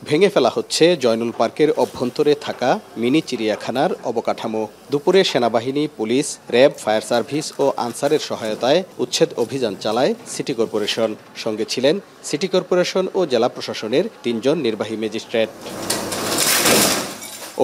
ভেঙে ফেলা হচ্ছে জয়নুল পার্কের অভ্যন্তরে থাকা মিনি চিড়িয়াখানার অবকাঠামো। দুপুরে সেনাবাহিনী, পুলিশ, র্যাব, ফায়ার সার্ভিস ও আনসারের সহায়তায় উচ্ছেদ অভিযান চালায় সিটি কর্পোরেশন। সঙ্গে ছিলেন সিটি কর্পোরেশন ও জেলা প্রশাসনের ৩ জন নির্বাহী ম্যাজিস্ট্রেট।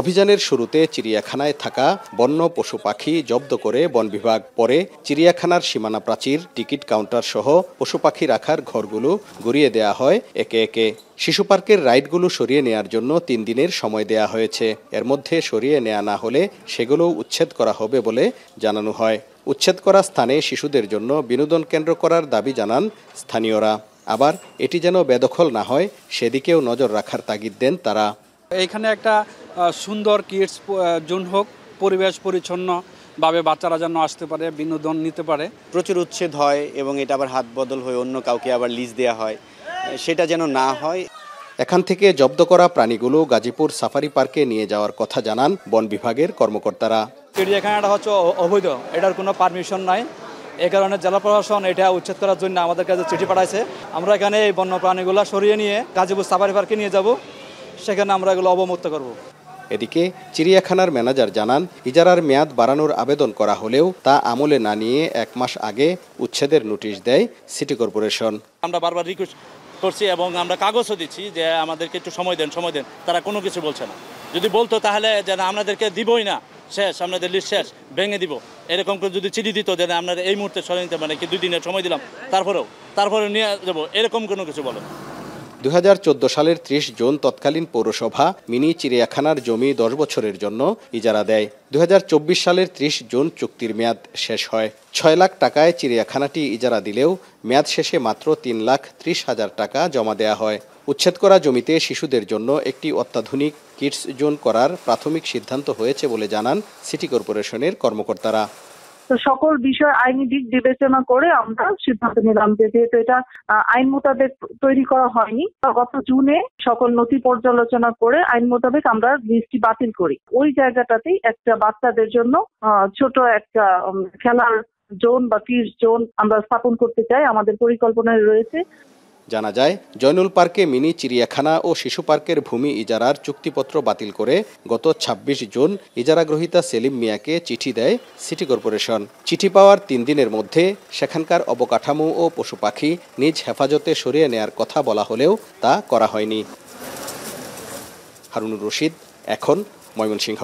অভিযানের শুরুতে চিড়িয়াখানায় থাকা বন্য পশু পাখি জব্দ করে বন বিভাগ। পরে চিড়িয়াখানার সীমানা প্রাচীর, টিকিট কাউন্টার সহ পশু পাখি রাখার ঘরগুলো গুড়িয়ে দেয়া হয় একে একে। শিশু পার্কের রাইডগুলো সরিয়ে নেয়ার জন্য ৩ দিনের সময় দেয়া হয়েছে। এর মধ্যে সরিয়ে নেওয়া না হলে সেগুলো উচ্ছেদ করা হবে বলে জানানো হয়। উচ্ছেদ করা স্থানে শিশুদের জন্য বিনোদন কেন্দ্র করার দাবি জানান স্থানীয়রা। আবার এটি যেন বেদখল না হয় সেদিকেও নজর রাখার তাগিদ দেন তারা। এইখানে একটা সুন্দর কিডস জোন হোক, পরিবেশ পরিচ্ছন্নভাবে বাচ্চারা যেন আসতে পারে, বিনোদন নিতে পারে। প্রচুর উচ্ছেদ হয় এবং এটা আবার হাত বদল হয়ে অন্য কাউকে আবার লিজ দেওয়া হয়, সেটা যেন না হয়। এখান থেকে জব্দ করা প্রাণীগুলো গাজীপুর সাফারি পার্কে নিয়ে যাওয়ার কথা জানান বন বিভাগের কর্মকর্তারা। চিড়িয়াখানাটা হচ্ছে অবৈধ, এটার কোনো পারমিশন নাই। এই কারণে জেলা প্রশাসন এটা উচ্ছেদ করার জন্য আমাদের কাছে চিঠি পাঠাইছে। আমরা এখানে এই বন্য প্রাণীগুলো সরিয়ে নিয়ে গাজীপুর সাফারি পার্কে নিয়ে যাব, সেখানে আমরা এগুলো অবমুক্ত করব। এদিকে চিড়িয়াখানার ম্যানেজার জানান, ইজারার মেয়াদ বাড়ানোর আবেদন করা হলেও তা আমলে না নিয়ে 1 মাস আগে উচ্ছেদের নোটিশ দেয় সিটি কর্পোরেশন। আমরা বারবার রিকোয়েস্ট করছি এবং আমরা কাগজও দিচ্ছি যে আমাদেরকে একটু সময় দেন। তারা কোনো কিছু বলছে না। যদি বলতো তাহলে যেন আমাদেরকে দিবই না, শেষ, আপনাদের লিস্ট শেষ, ভেঙে দিব, এরকম করে যদি চিঠি দিত যে আপনারা এই মুহূর্তে সরিয়ে নিতে পারেন, কি 2 দিনের সময় দিলাম, তারপরে নিয়ে যাবো, এরকম কোনো কিছু বলে না। 2014 সালের 30 জুন তৎকালীন পৌরসভা মিনি চিড়িয়াখানার জমি 10 বছরের জন্য ইজারা দেয়। 2024 সালের 30 জুন চুক্তির মেয়াদ শেষ হয়। 6 লাখ টাকায় চিড়িয়াখানাটি ইজারা দিলেও মেয়াদ শেষে মাত্র 3,30,000 টাকা জমা দেয়া হয়। উচ্ছেদ করা জমিতে শিশুদের জন্য একটি অত্যাধুনিক কিডস জোন করার প্রাথমিক সিদ্ধান্ত হয়েছে বলে জানান সিটি কর্পোরেশনের কর্মকর্তারা। তো সকল বিষয় আইনি দিক বিবেচনা করে আমরা সিদ্ধান্ত নিলাম যে যেহেতু এটা আইন মোতাবেক তৈরি করা হয়নি, গত জুনে সকল নথি পর্যালোচনা করে আইন মোতাবেক আমরা লিস্টটি বাতিল করি। ওই জায়গাটাতেই একটা বাচ্চাদের জন্য ছোট একটা খেলার জোন বা কিডস জোন আমরা স্থাপন করতে চাই, আমাদের পরিকল্পনায় রয়েছে। জানা যায়, জয়নুল পার্কে মিনি চিড়িয়াখানা ও শিশু পার্কের ভূমি ইজারার চুক্তিপত্র বাতিল করে গত 26 জুন ইজারা গ্রহীতা সেলিম মিয়াকে চিঠি দেয় সিটি কর্পোরেশন। চিঠি পাওয়ার 3 দিনের মধ্যে সেখানকার অবকাঠামো ও পশু পাখি নিজ হেফাজতে সরিয়ে নেয়ার কথা বলা হলেও তা করা হয়নি। হারুনুর রশিদ, এখন, ময়মনসিংহ।